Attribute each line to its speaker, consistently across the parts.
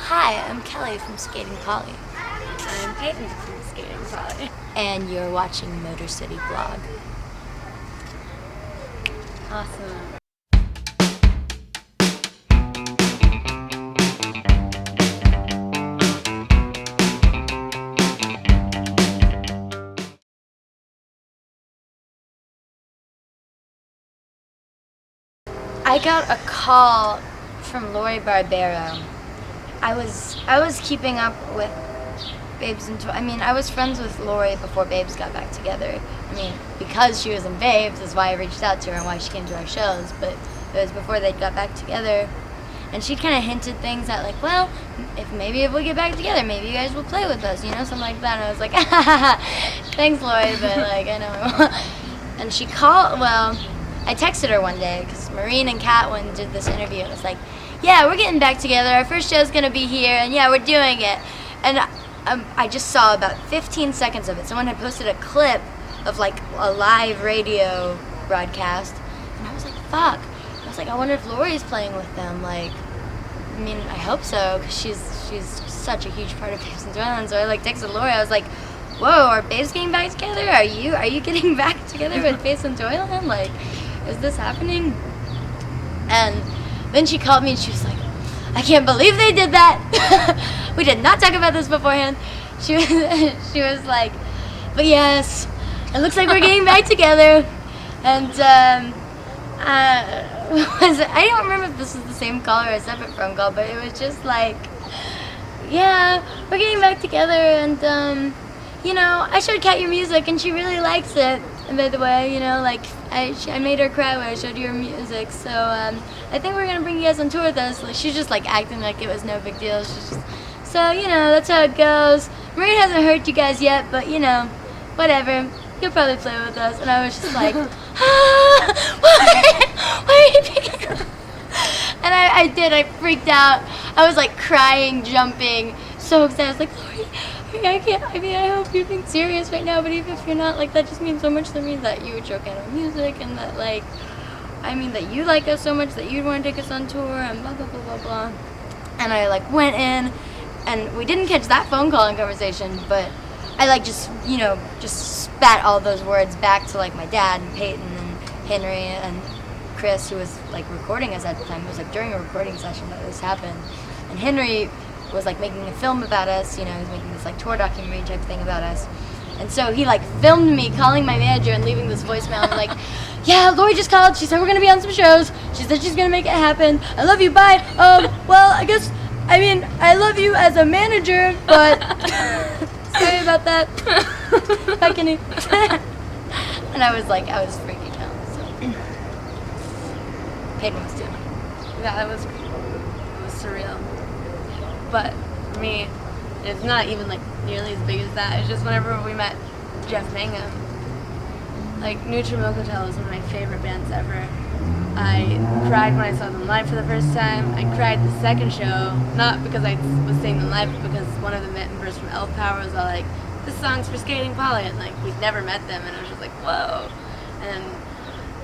Speaker 1: Hi, I'm Kelly from Skating Polly.
Speaker 2: I'm Peyton from Skating Polly.
Speaker 1: And you're watching Motor City Blog.
Speaker 2: Awesome.
Speaker 1: I got a call from Lori Barbero. I was keeping up with Babes and I was friends with Lori before Babes got back together. Because she was in Babes is why I reached out to her and why she came to our shows, but it was before they got back together. And she kind of hinted things that like, well, if we get back together, maybe you guys will play with us, something like that. And I was like, thanks, Lori, but like, I know. And she called, I texted her one day because Maureen and Kat went and did this interview. It was like, yeah, we're getting back together. Our first show's going to be here, and yeah, we're doing it. And I just saw about 15 seconds of it. Someone had posted a clip of like a live radio broadcast, and I was like, fuck. I was like, I wonder if Lori's playing with them. Like, I hope so, because she's such a huge part of Babes and Joyland. So I like texted Lori. I was like, whoa, are Babes getting back together? Are you getting back together with Babes and Joyland? Like, is this happening? And then she called me and she was like, I can't believe they did that. We did not talk about this beforehand. She was like, but yes, it looks like we're getting back together. And I don't remember if this was the same call or a separate phone call, but it was just like, yeah, we're getting back together, and I showed Kat your music and she really likes it. And by the way, I made her cry when I showed you her music, so I think we're gonna bring you guys on tour with us. Like, she's just like acting like it was no big deal. She's just, so that's how it goes. Maureen hasn't hurt you guys yet, but whatever. You'll probably play with us. And I was just like, why are you picking up? And I did. I freaked out. I was like crying, jumping, so excited. I was like, Lori, I can't. I hope you're being serious right now, but even if you're not, like, that just means so much to me that you would show Kat our music, and that, like, that you like us so much that you'd want to take us on tour, and blah, blah, blah, blah, blah. And I, like, went in, and we didn't catch that phone call and conversation, but I, like, just spat all those words back to, like, my dad and Peyton and Henry and Chris, who was, like, recording us at the time. It was, like, during a recording session that this happened. And Henry was like making a film about us, he was making this like tour documentary type thing about us. And so he like filmed me calling my manager and leaving this voicemail. I'm like, yeah, Lori just called, she said we're gonna be on some shows, she said she's gonna make it happen, I love you, bye. Well, I love you as a manager, but sorry about that. Bye, Kenny. And I was freaking out, so Peyton was too.
Speaker 2: Yeah, it was surreal. But for me, it's not even like nearly as big as that. It's just whenever we met Jeff Mangum. Like, Hamtramck was one of my favorite bands ever. I cried when I saw them live for the first time. I cried the second show, not because I was seeing them live, but because one of the members from Elf Power was all like, this song's for Skating Polly, and like we'd never met them, and I was just like, whoa. And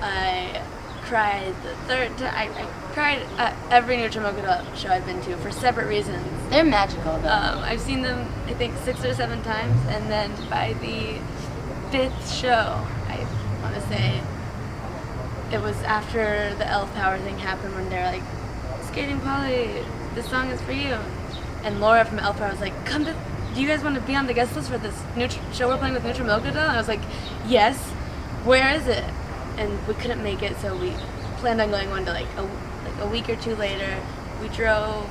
Speaker 2: I cried the third time. I cried at every Hamtramck show I've been to for separate reasons.
Speaker 1: They're magical, though.
Speaker 2: I've seen them, I think, 6 or 7 times, and then by the 5th show, I want to say, it was after the Elf Power thing happened, when they're like, Skating Polly, this song is for you. And Laura from Elf Power was like, do you guys want to be on the guest list for this show we're playing with Hamtramck? And I was like, yes, where is it? And we couldn't make it, so we planned on going one to like a week or 2 later. We drove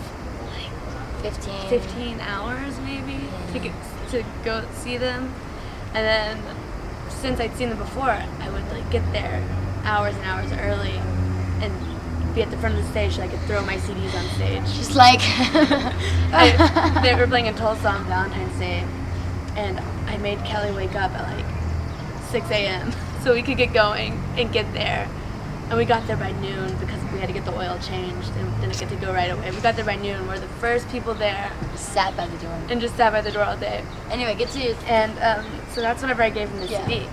Speaker 2: like 15 hours maybe to go see them. And then since I'd seen them before, I would like get there hours and hours early and be at the front of the stage so I could throw my CDs on stage.
Speaker 1: Just like
Speaker 2: they were playing in Tulsa on Valentine's Day, and I made Kelly wake up at like 6 a.m. so we could get going and get there. And we got there by noon because we had to get the oil changed and didn't get to go right away. We got there by noon. We're the first people there.
Speaker 1: Just sat by the door.
Speaker 2: And just sat by the door all day.
Speaker 1: Anyway, get to you.
Speaker 2: And so that's whenever I gave him the CD.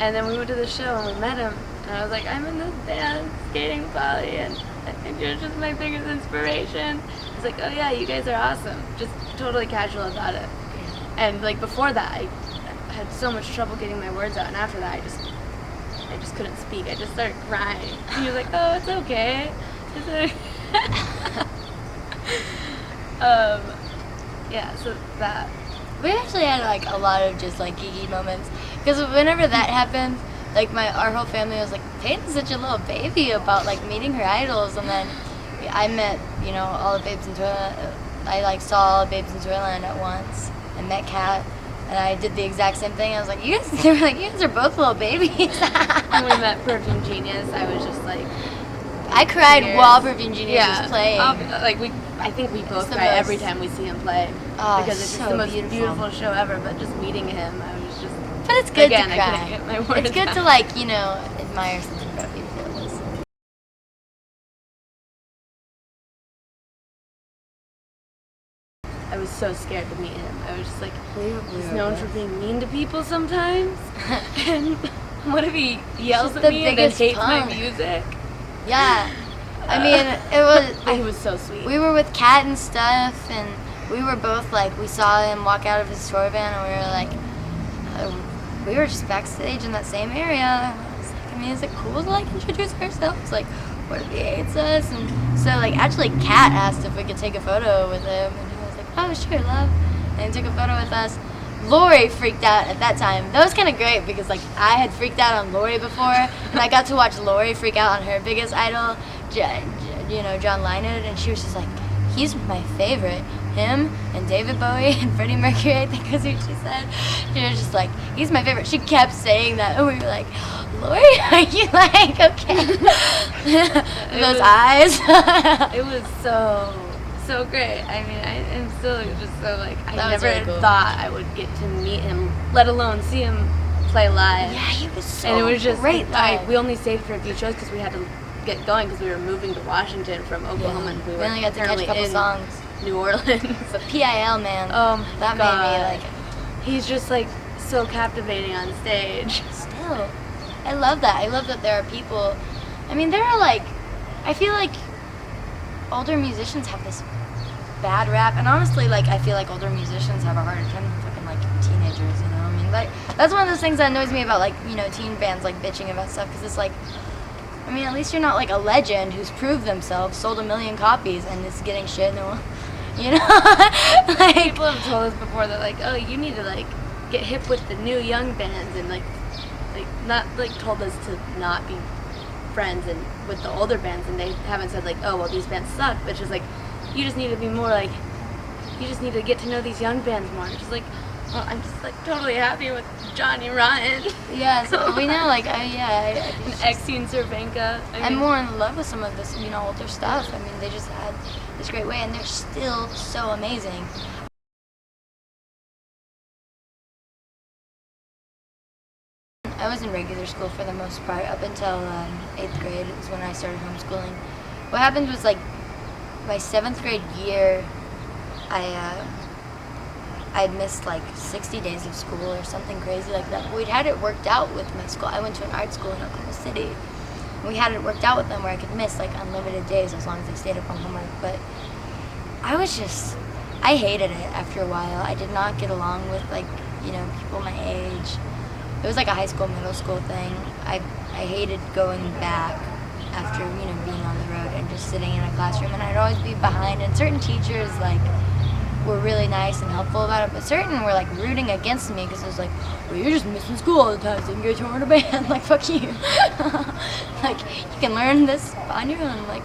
Speaker 2: And then we went to the show and we met him. And I was like, I'm in this band, Skating Polly. And And you're just my biggest inspiration. It's like, oh yeah, you guys are awesome. Just totally casual about it. And like before that, I had so much trouble getting my words out, and after that, I just couldn't speak. I just started crying. And you're like, oh, it's okay. It's okay. Yeah, so that.
Speaker 1: We actually had like a lot of just like geeky moments, because whenever that happened, like our whole family was like, Peyton's such a little baby about like meeting her idols. And then I met, you know, all the babes in Toyland. I like saw all the babes in Toyland at once and met Kat, and I did the exact same thing. I was like, they were like, you guys are both little babies.
Speaker 2: When we met Perfume Genius, I was just like,
Speaker 1: I cried while Perfume Genius was playing.
Speaker 2: I think we both cry every time we see him play.
Speaker 1: Oh,
Speaker 2: because it's just
Speaker 1: so
Speaker 2: the most beautiful show ever. But just meeting him, I was just.
Speaker 1: But it's good
Speaker 2: again,
Speaker 1: to cry.
Speaker 2: I couldn't get my words
Speaker 1: it's good
Speaker 2: out.
Speaker 1: to like, you know, admire something about beautiful it is.
Speaker 2: I was so scared to meet him. I was just like, he's
Speaker 1: were
Speaker 2: known
Speaker 1: both.
Speaker 2: for being mean to people sometimes. And what if he yells
Speaker 1: Just
Speaker 2: at
Speaker 1: the
Speaker 2: me and then
Speaker 1: biggest
Speaker 2: hates my
Speaker 1: punk.
Speaker 2: music?
Speaker 1: Yeah. I mean, it was.
Speaker 2: But he was so sweet.
Speaker 1: We were with Kat and stuff, and we were both like, we saw him walk out of his tour van, and we were like, we were just backstage in that same area. I was like, I mean, is it cool to like introduce ourselves? Like, what if he hates us? And so like, actually, Kat asked if we could take a photo with him, and he was like, oh sure, love. And he took a photo with us. Lori freaked out at that time. That was kind of great because like I had freaked out on Lori before, and I got to watch Lori freak out on her biggest idol, John Leinert, and she was just like, he's my favorite. Him and David Bowie and Freddie Mercury, I think was who she said. She was just like, he's my favorite. She kept saying that, and we were like, Lori, are you like okay? Those eyes.
Speaker 2: It was so great. I mean, I am still just so like, I
Speaker 1: That was
Speaker 2: never
Speaker 1: really cool.
Speaker 2: thought I would get to meet him, let alone see him play live.
Speaker 1: Yeah, he was so
Speaker 2: And it was just
Speaker 1: great.
Speaker 2: we only stayed for a few shows because we had to get going because we were moving to Washington from Oklahoma, and we
Speaker 1: we
Speaker 2: were
Speaker 1: only got to catch a
Speaker 2: currently
Speaker 1: couple
Speaker 2: in
Speaker 1: songs.
Speaker 2: New Orleans.
Speaker 1: But PIL, man, that
Speaker 2: God.
Speaker 1: made me like.
Speaker 2: He's just like so captivating on stage.
Speaker 1: Still, I love that. I love that there are people. I mean, there are like, I feel like older musicians have this bad rap, and honestly, like I feel like older musicians have a harder time than fucking like teenagers. You know, I mean, like that's one of those things that annoys me about like teen bands like bitching about stuff, because it's like, I mean, at least you're not like a legend who's proved themselves, sold 1 million copies, and is getting shit. No, like
Speaker 2: People have told us before that like, oh, you need to like get hip with the new young bands, and like not like told us to not be friends and with the older bands, and they haven't said like, oh well, these bands suck, but just like, you just need to be more like, you just need to get to know these young bands more. Just like, well, I'm just like totally happy with Johnny Rotten.
Speaker 1: yeah, so we know like
Speaker 2: and Exene Cervenka.
Speaker 1: I'm more in love with some of this, older stuff. I mean, they just had this great way, and they're still so amazing. I was in regular school for the most part up until 8th grade is when I started homeschooling. What happened was like my 7th grade year, I'd missed like 60 days of school or something crazy like that. We'd had it worked out with my school. I went to an art school in Oklahoma City. We had it worked out with them where I could miss like unlimited days as long as I stayed up on homework. But I hated it after a while. I did not get along with like, people my age. It was like a high school, middle school thing. I hated going back after, being on the road and just sitting in a classroom, and I'd always be behind, and certain teachers like were really nice and helpful about it, but certain were like rooting against me because it was like, well, you're just missing school all the time so you can go tour in a band. Like, fuck you. Like, you can learn this on your own. Like,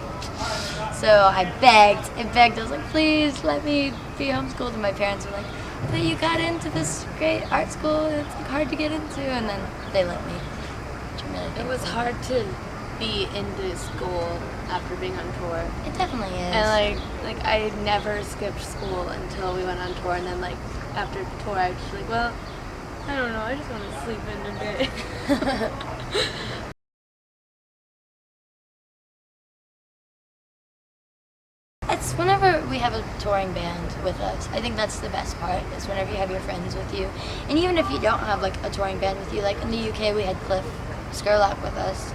Speaker 1: so I begged. I was like, please let me be homeschooled, and my parents were like, but you got into this great art school, it's like hard to get into, and then they let me. Which I'm really
Speaker 2: It
Speaker 1: thankful.
Speaker 2: was hard to be into school after being on tour.
Speaker 1: It definitely is.
Speaker 2: And like I never skipped school until we went on tour, and then like after the tour I was just like, well, I don't know, I just want to sleep in today.
Speaker 1: It's whenever we have a touring band with us. I think that's the best part, is whenever you have your friends with you. And even if you don't have like a touring band with you, like in the UK we had Cliff Skurlock with us,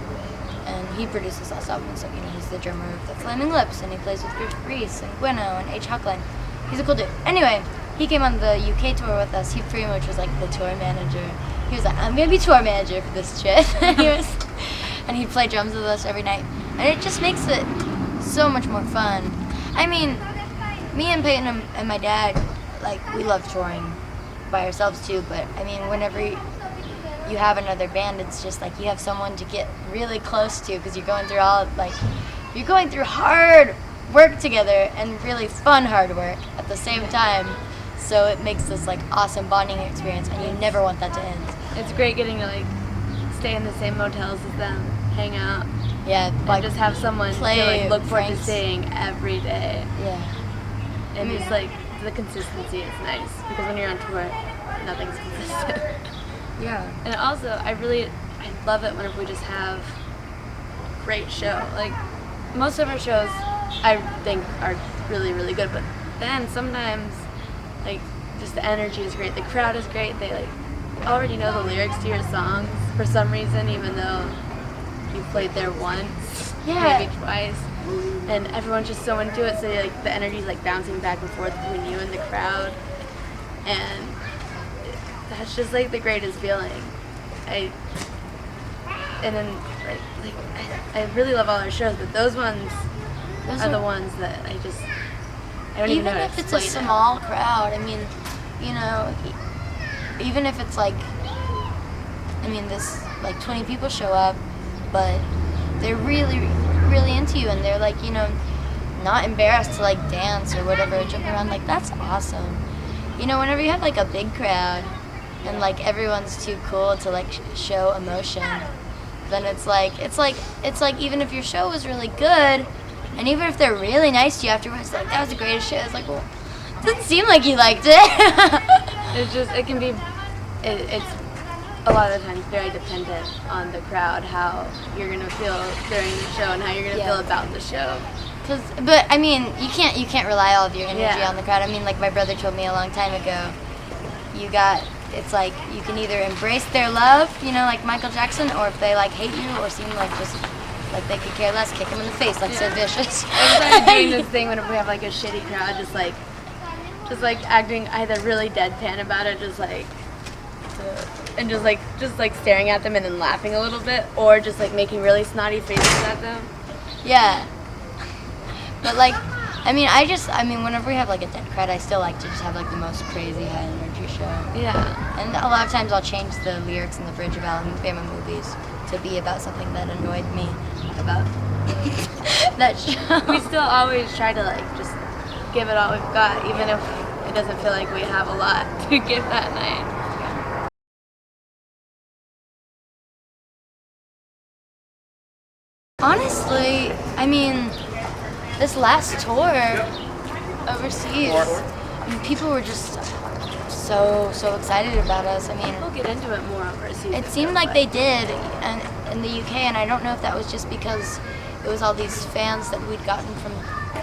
Speaker 1: and he produces us albums, so he's the drummer of the Flaming Lips, and he plays with Grease and Gweno and H. Huckland. He's a cool dude. Anyway, he came on the UK tour with us. He pretty much was like the tour manager. He was like, I'm gonna be tour manager for this trip. And he'd play drums with us every night, and it just makes it so much more fun. I mean, me and Peyton and my dad, like, we love touring by ourselves too, but I mean, whenever you have another band, it's just like you have someone to get really close to, because you're going through hard work together and really fun hard work at the same time. So it makes this like awesome bonding experience, and you never want that to end.
Speaker 2: It's great getting to like stay in the same motels as them, hang out.
Speaker 1: Yeah,
Speaker 2: and just have someone to like look forward to
Speaker 1: pranks.
Speaker 2: seeing every day.
Speaker 1: Yeah.
Speaker 2: And just like the consistency is nice, because when you're on tour, nothing's consistent.
Speaker 1: Yeah.
Speaker 2: And also, I love it whenever we just have a great show. Like, most of our shows, I think, are really, really good, but then sometimes, like, just the energy is great. The crowd is great. They, like, already know the lyrics to your songs for some reason, even though you've played there once, maybe twice. And everyone's just so into it, so like the energy's like bouncing back and forth between you and the crowd, and that's just like the greatest feeling. I really love all our shows, but those ones are the ones that I don't even know how to
Speaker 1: if it's
Speaker 2: explain
Speaker 1: a
Speaker 2: it.
Speaker 1: small crowd, I mean, you know, even if it's like, I mean, this like 20 people show up, but they're really into you, and they're like, you know, not embarrassed to like dance or whatever, jump around, like that's awesome. You know, whenever you have like a big crowd and like everyone's too cool to like show emotion, then it's like even if your show was really good, and even if they're really nice to you afterwards, like that was the greatest show, it's like, well, it doesn't seem like you liked it.
Speaker 2: It can be, it's a lot of the times very dependent on the crowd, how you're gonna feel during the show and how you're gonna feel about the show.
Speaker 1: But I mean, you can't rely all of your energy on the crowd. I mean, like my brother told me a long time ago, it's like you can either embrace their love, you know, like Michael Jackson, or if they like hate you or seem like just like they could care less, kick them in the face like Sid Vicious.
Speaker 2: I started doing this thing whenever we have like a shitty crowd, just like acting either really deadpan about it, just like staring at them and then laughing a little bit, or just like making really snotty faces at them.
Speaker 1: Yeah. But like, I mean, whenever we have like a dead crowd, I still like to just have like the most crazy high energy show.
Speaker 2: Yeah.
Speaker 1: And a lot of times I'll change the lyrics in the bridge of Alabama movies to be about something that annoyed me about that show.
Speaker 2: We still always try to like just give it all we've got, even if it doesn't feel like we have a lot to give that night.
Speaker 1: Honestly, I mean, this last tour overseas, I mean, people were just so excited about us. I mean,
Speaker 2: We'll get into it more overseas.
Speaker 1: it seemed like they did in the UK, and I don't know if that was just because it was all these fans that we'd gotten from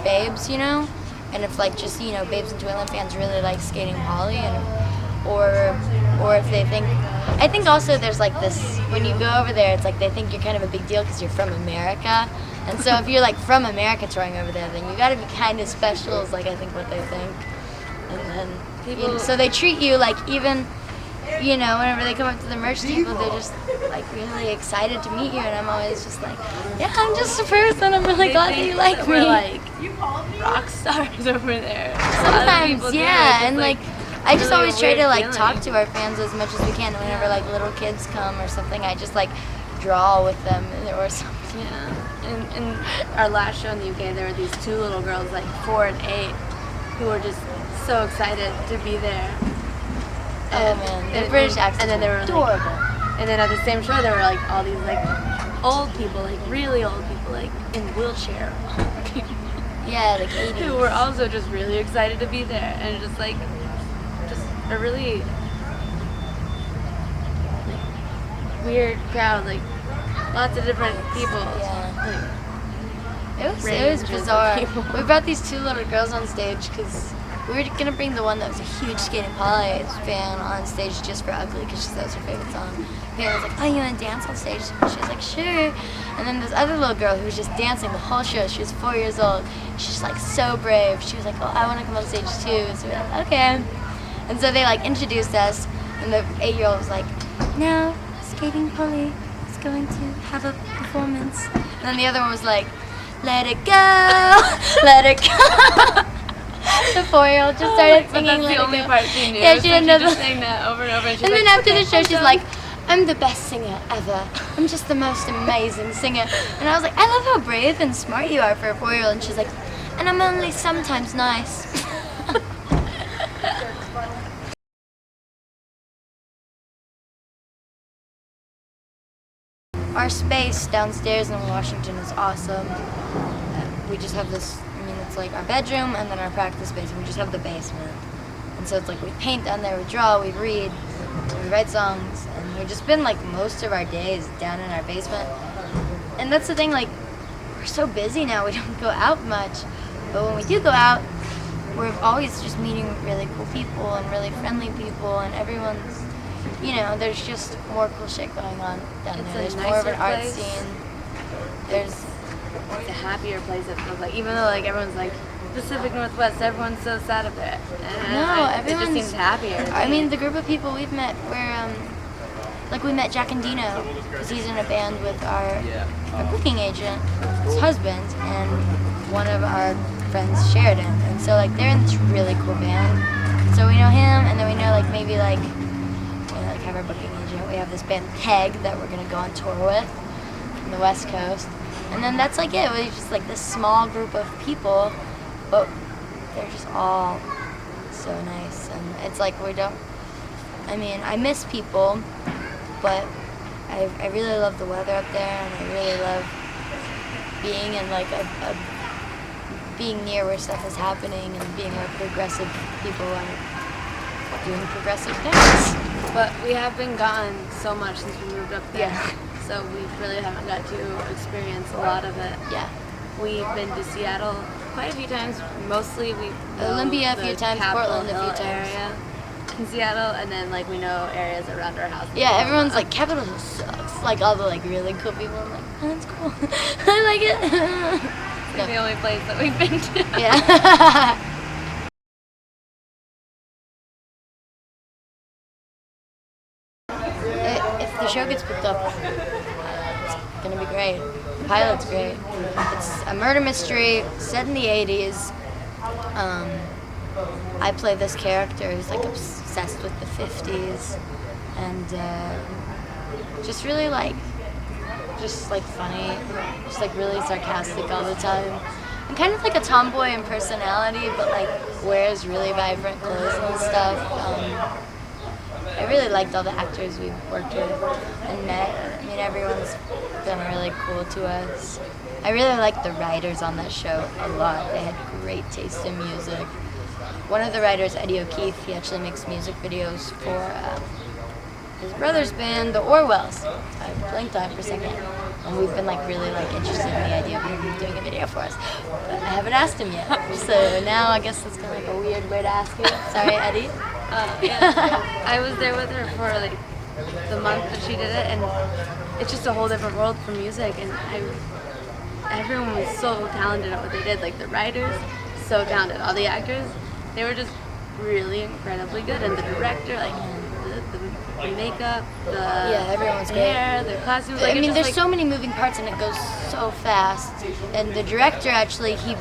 Speaker 1: Babes, you know, and if like just, you know, Babes and Toyland fans really like Skating Holly, or if they think, I think also there's like this, when you go over there, it's like they think you're kind of a big deal because you're from America. And so if you're like from America touring over there, then you gotta be kind of special is like I think what they think. And then, so they treat you like, even, you know, whenever they come up to the merch table, they're just like really excited to meet you, and I'm always just like, yeah, I'm just a person, I'm really glad that you like me.
Speaker 2: We're like rock stars over there.
Speaker 1: Sometimes, yeah, and like, I just
Speaker 2: really
Speaker 1: always try to like
Speaker 2: weird
Speaker 1: talk
Speaker 2: feeling.
Speaker 1: to our fans as much as we can. Whenever like little kids come or something, I just like draw with them or something.
Speaker 2: Yeah, and our last show in the UK, there were these two little girls, like 4 and 8, who were just so excited to be there.
Speaker 1: Oh man, the British accents
Speaker 2: and then they were
Speaker 1: adorable.
Speaker 2: like, and then at the same show, there were like all these like old people, like really old people, like in wheelchair people.
Speaker 1: Yeah, like 80s.
Speaker 2: Who were also just really excited to be there, and just a really like, weird crowd, like lots of different people.
Speaker 1: Yeah. It was
Speaker 2: range of
Speaker 1: bizarre.
Speaker 2: people.
Speaker 1: We brought these 2 little girls on stage because we were gonna bring the one that was a huge Skating Polly fan on stage just for Ugly because that was her favorite song. Pam was like, "Oh, you wanna dance on stage?" She was like, "Sure." And then this other little girl who was just dancing the whole show. She was 4 years old. She's like so brave. She was like, "Oh, I wanna come on stage too." So we were like, "Okay." And so they like introduced us, and the 8-year-old was like, "Now, Skating Polly is going to have a performance." And then the other one was like, "Let it go, let it go." The 4-year-old just started singing.
Speaker 2: But that's
Speaker 1: Let
Speaker 2: the
Speaker 1: It
Speaker 2: only
Speaker 1: Go.
Speaker 2: part she knew.
Speaker 1: Yeah,
Speaker 2: so
Speaker 1: she didn't know
Speaker 2: just
Speaker 1: the.
Speaker 2: sang that over and over. And, she's
Speaker 1: And
Speaker 2: like,
Speaker 1: then after
Speaker 2: "Okay,
Speaker 1: the show,
Speaker 2: I'm
Speaker 1: she's
Speaker 2: done."
Speaker 1: like, "I'm the best singer ever. I'm just the most amazing singer." And I was like, "I love how brave and smart you are for a 4-year-old." And she's like, "And I'm only sometimes nice." Our space downstairs in Washington is awesome. We just have this, I mean, it's like our bedroom and then our practice space, and we just have the basement. And so it's like we paint down there, we draw, we read, we write songs, and we've just been like most of our days down in our basement. And that's the thing, like, we're so busy now, we don't go out much. But when we do go out, we're always just meeting really cool people and really friendly people, and everyone's, you know, there's just more cool shit going on down
Speaker 2: It's
Speaker 1: there.
Speaker 2: a
Speaker 1: There's more of an
Speaker 2: nicer
Speaker 1: art
Speaker 2: place.
Speaker 1: scene. There's,
Speaker 2: It's a happier place. It feels like, even though like everyone's like Pacific Northwest, everyone's so sad up there.
Speaker 1: no,
Speaker 2: It
Speaker 1: everyone's.
Speaker 2: just seems happier. to
Speaker 1: I
Speaker 2: me.
Speaker 1: mean, the group of people we've met, like we met Jack and Dino, because he's in a band with our booking agent, his husband, and one of our friends, Sheridan. And so like they're in this really cool band. So we know him, and then we know like maybe like have our booking agent. We have this band Peg that we're gonna go on tour with from the West Coast, and then that's like it. We're just like this small group of people, but they're just all so nice, and it's like we don't. I mean, I miss people, but I really love the weather up there, and I really love being in like a being near where stuff is happening and being where progressive people are doing progressive things.
Speaker 2: But we have been gone so much since we moved up there.
Speaker 1: Yeah.
Speaker 2: So we really haven't got to experience a lot of it.
Speaker 1: Yeah.
Speaker 2: We've been to Seattle quite a few times. Mostly we know
Speaker 1: Olympia a
Speaker 2: the
Speaker 1: few times,
Speaker 2: Capitol
Speaker 1: Portland a few
Speaker 2: Hill
Speaker 1: times.
Speaker 2: area in Seattle, and then like we know areas around our house.
Speaker 1: Yeah, everyone's like, Capitol Hill sucks. Like all the like really cool people. I'm like, oh, that's cool. I like it.
Speaker 2: It's the only place that we've been to.
Speaker 1: Yeah. If the show gets picked up, it's gonna be great. The pilot's great. It's a murder mystery set in the 80s. I play this character who's like obsessed with the 50s, and just really like, just like funny, just like really sarcastic all the time. I'm kind of like a tomboy in personality, but like wears really vibrant clothes and stuff. I really liked all the actors we've worked with and met. I mean, everyone's been really cool to us. I really liked the writers on that show a lot. They had great taste in music. One of the writers, Eddie O'Keefe, he actually makes music videos for his brother's band, the Orwells. I blinked on it for a second. And we've been like really like interested in the idea of him doing a video for us. But I haven't asked him yet. So now I guess that's kind of like a weird way to ask him. Sorry, Eddie.
Speaker 2: Yeah. I was there with her for like the month that she did it, and it's just a whole different world for music. And everyone was so talented at what they did. Like the writers, so talented. All the actors, they were just really incredibly good. And the director, like the makeup,
Speaker 1: everyone's
Speaker 2: the
Speaker 1: great.
Speaker 2: hair, the costumes. Like,
Speaker 1: I mean,
Speaker 2: it's
Speaker 1: there's
Speaker 2: just,
Speaker 1: so many moving parts and it goes so fast. And the director actually, he's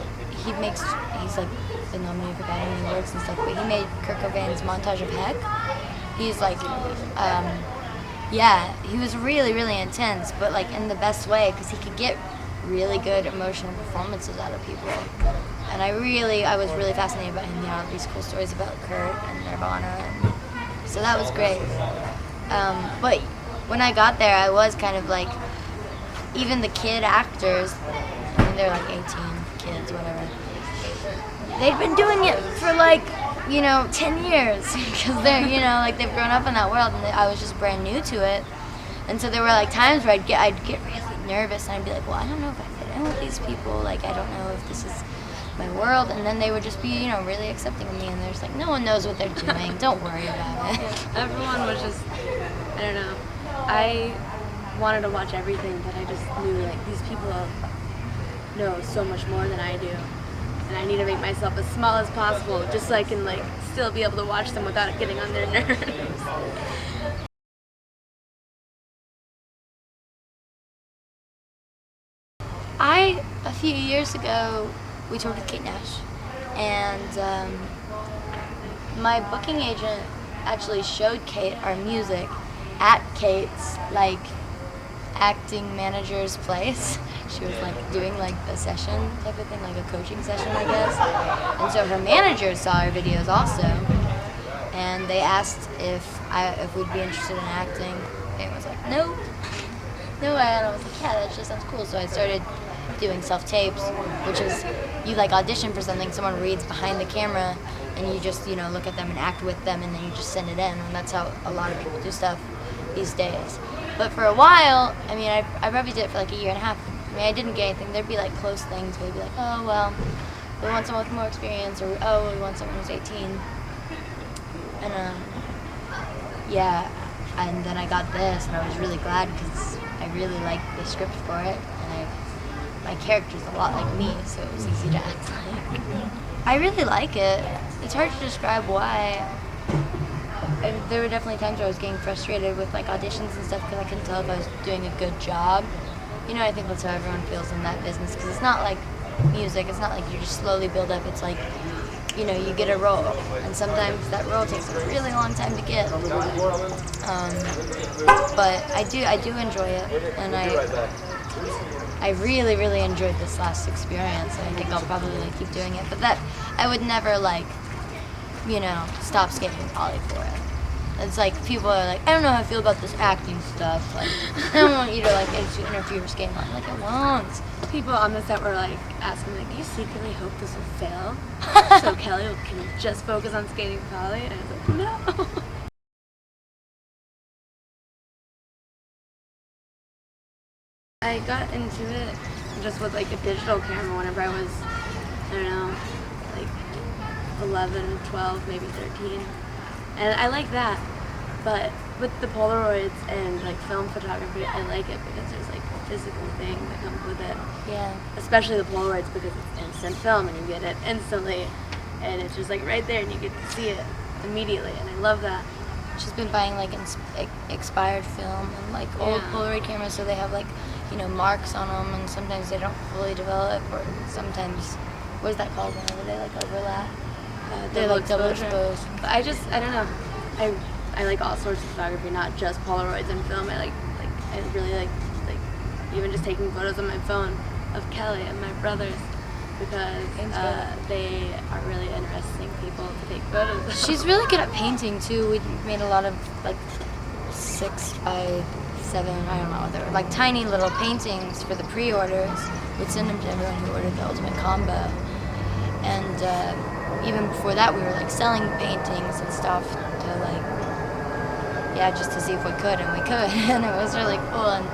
Speaker 1: like been nominated for Academy Awards and stuff, but he made Kurt Cobain's montage of Heck. He's like, he was really, really intense, but like in the best way, because he could get really good emotional performances out of people. And I was really fascinated by him. He had all these cool stories about Kurt and Nirvana, and so that was great. But when I got there, I was kind of like, even the kid actors, I mean, they're like 18 kids, whatever. They'd been doing it for like, 10 years because they're, like they've grown up in that world, and I was just brand new to it. And so there were like times where I'd get really nervous, and I'd be like, well, I don't know if I fit in with these people. Like, I don't know if this is my world. And then they would just be, you know, really accepting of me. And they're just like, no one knows what they're doing. Don't worry about it.
Speaker 2: Yeah, everyone was just, I don't know. I wanted to watch everything, but I just knew, like, these people know so much more than I do. And I need to make myself as small as possible just so I can, like, still be able to watch them without getting on their nerves.
Speaker 1: A few years ago, we toured with Kate Nash, and my booking agent actually showed Kate our music at Kate's, like, acting manager's place. She was, like, doing, like, a session type of thing, like a coaching session, I guess. And so her manager saw our videos also, and they asked if we'd be interested in acting. Kate was like, nope. No way. And I was like, yeah, that just sounds cool. So I started doing self-tapes, which is you, like, audition for something, someone reads behind the camera, and you just, you know, look at them and act with them, and then you just send it in. And that's how a lot of people do stuff these days. But for a while, I mean, I probably did it for like a year and a half. I mean, I didn't get anything. There'd be like close things where they'd be like, oh, well, we want someone with more experience, or oh, we want someone who's 18. And yeah, and then I got this, and I was really glad because I really liked the script for it, and my character's a lot like me, so it was easy to act like. I really like it. It's hard to describe why. There were definitely times where I was getting frustrated with, like, auditions and stuff because I couldn't tell if I was doing a good job. You know, I think that's how everyone feels in that business, because it's not like music. It's not like you just slowly build up. It's like, you know, you get a role, and sometimes that role takes a really long time to get. But I do enjoy it, and I really, really enjoyed this last experience, and I think I'll probably, like, keep doing it. But that I would never, like, you know, stop skating poly for it. It's like people are like, I don't know how I feel about this acting stuff. Like, I don't want you to, like, interfere with skating. I'm like, I won't.
Speaker 2: People on the set were like asking, like, do you secretly hope this will fail so Kelly can just focus on skating poly? And I was like, no. I got into it just with, like, a digital camera whenever I was, I don't know, like 11, 12, maybe 13. And I like that, but with the Polaroids and, like, film photography, I like it because there's, like, a physical thing that comes with it.
Speaker 1: Yeah.
Speaker 2: Especially the Polaroids, because it's instant film and you get it instantly, and it's just, like, right there and you get to see it immediately, and I love that.
Speaker 1: She's been buying, like, expired film and, like, old Polaroid cameras, so they have, like, you know, marks on them, and sometimes they don't fully develop, or sometimes, what is that called whenever they, like, overlap? They're like double exposed.
Speaker 2: But I don't know. I like all sorts of photography, not just Polaroids and film. I really like even just taking photos on my phone of Kelly and my brothers, because they are really interesting people to take photos of.
Speaker 1: She's really good at painting too. We made a lot of, like, 6 by 7, I don't know what they were, like tiny little paintings for the pre-orders. We'd send them to everyone who ordered the Ultimate Combo. And even before that, we were, like, selling paintings and stuff to, like, yeah, just to see if we could, and we could. And it was really cool. And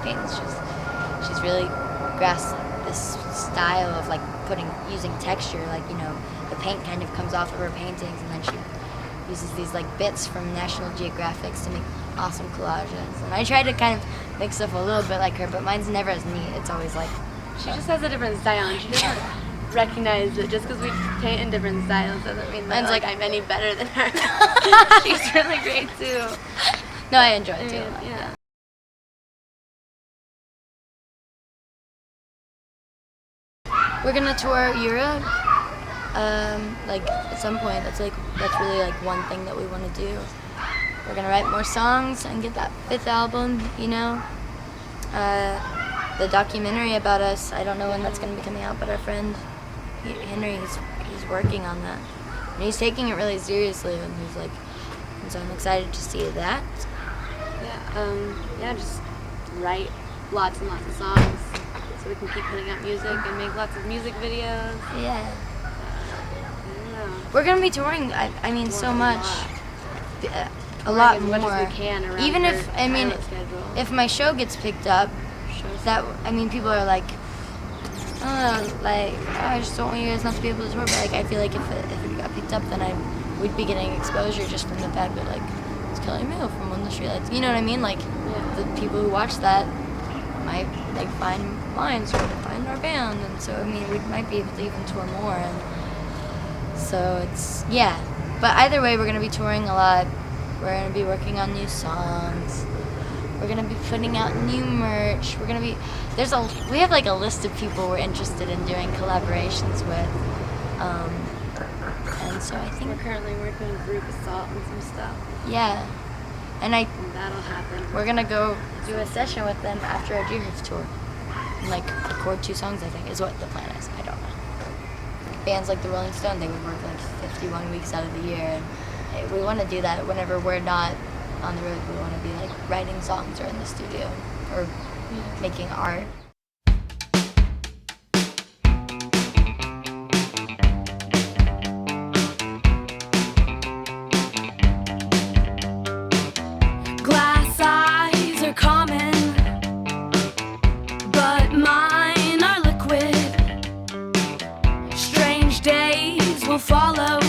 Speaker 1: she's really grasped this style of, like, using texture, like, you know, the paint kind of comes off of her paintings, and then she uses these, like, bits from National Geographics to make awesome collages. And I try to kind of make stuff a little bit like her, but mine's never as neat. It's always like,
Speaker 2: she just has a different style, and she doesn't recognize that just because we paint in different styles doesn't mean that, like, I'm any better than her. She's really great too.
Speaker 1: No, I enjoy it too.
Speaker 2: Yeah.
Speaker 1: We're gonna tour Europe, like, at some point. That's really, like, one thing that we want to do. We're gonna write more songs and get that 5th album, you know. The documentary about us, I don't know when that's gonna be coming out, but our friend Henry, he's working on that, and he's taking it really seriously, and so I'm excited to see that.
Speaker 2: Yeah, just write lots and lots of songs so we can keep putting out music and make lots of music videos.
Speaker 1: Yeah.
Speaker 2: I don't know.
Speaker 1: We're gonna be touring, I mean, so much. A lot
Speaker 2: As
Speaker 1: more.
Speaker 2: much as we can around
Speaker 1: Even
Speaker 2: her
Speaker 1: if, I mean,
Speaker 2: pilot schedule.
Speaker 1: if my show gets picked up, that, I mean, people are like, I don't know, like, I just don't want you guys not to be able to tour, but like I feel like if it got picked up, then we'd be getting exposure just from the fact that like it's Kelly Mayo from On the Streetlights. You know what I mean? Like the people who watch that might like find Lines or find our band, and so I mean we might be able to even tour more. And so it's but either way we're gonna be touring a lot. We're gonna be working on new songs. We're gonna be putting out new merch. We're gonna be we have like a list of people we're interested in doing collaborations with, and so I think
Speaker 2: We're currently working with Group Assault and some stuff.
Speaker 1: Yeah, and
Speaker 2: That'll happen.
Speaker 1: we're gonna go do a session with them after our Deerhoof tour, and like record 2 songs. I think is what the plan is. I don't know. Bands like the Rolling Stones, they would work like 51 weeks out of the year, and we want to do that whenever we're not on the road. We want to be like writing songs or in the studio or making art.
Speaker 2: Glass eyes are common, but mine are liquid. Strange days will follow,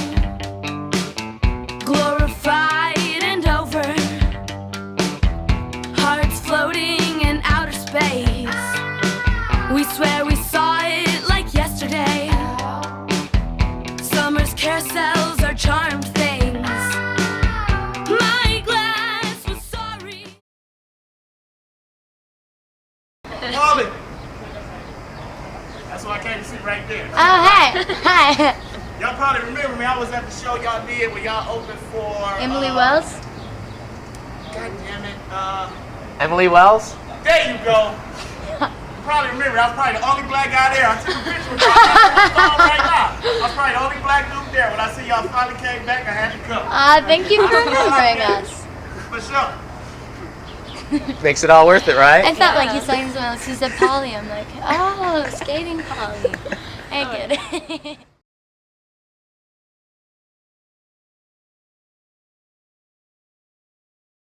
Speaker 2: glorified and over. Hearts floating in outer space. We swear we saw it like yesterday. Summer's carousels are charmed things. My glass was sorry.
Speaker 3: Molly! That's why I came to sit right there.
Speaker 1: Oh, hi. Hi.
Speaker 3: Y'all probably remember me. I was at the show y'all did where y'all opened for...
Speaker 1: Emily Wells?
Speaker 3: God damn it.
Speaker 4: Emily Wells?
Speaker 3: There you go. You probably remember. I was probably the only black guy there. I took a picture with y'all. I got my phone right now. I was probably the only black dude there. When I see y'all finally came back, I had to come.
Speaker 1: Thank you for remembering us.
Speaker 3: For sure.
Speaker 4: Makes it all worth it, right?
Speaker 1: I felt like he sang something else. He said Polly. I'm like, oh, skating Polly. I get it.